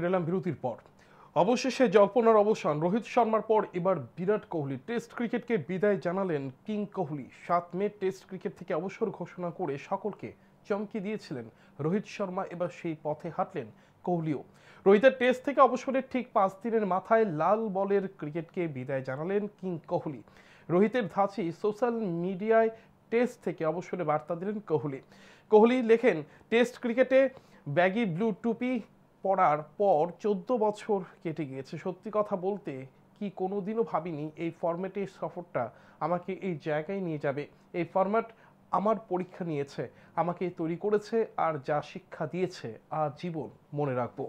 এলাম বিরতির পর। অবশেষে জল্পনার অবসান। রোহিত শর্মার পর এবার বিরাট কোহলি। টেস্ট ক্রিকেটকে বিদায় জানালেন কিং কোহলি। 7 মে টেস্ট ক্রিকেট থেকে অবসর ঘোষণা করে সকলকে চমকে দিয়েছিলেন রোহিত শর্মা। এবার সেই পথে হাঁটলেন কোহলিও। রোহিতের টেস্ট থেকে অবসরের ঠিক 5 দিনের মাথায় লাল বলের ক্রিকেটকে বিদায় জানালেন কিং কোহলি। রোহিতের ধাঁচি সোশ্যাল মিডিয়ায় টেস্ট থেকে অবসরে বার্তা দিলেন কোহলি। কোহলি লেখেন, টেস্ট ক্রিকেটে ব্যাগি ব্লু টুপি পড়ার পর 14 বছর কেটে গিয়েছে। সত্যি কথা বলতে কি কোনোদিনও ভাবিনি এই ফরম্যাটে সফরটা আমাকে এই জায়গায় নিয়ে যাবে। এই ফরম্যাট আমার পরীক্ষা নিয়েছে, আমাকে তৈরি করেছে, আর যা শিক্ষা দিয়েছে আজীবন মনে রাখবো।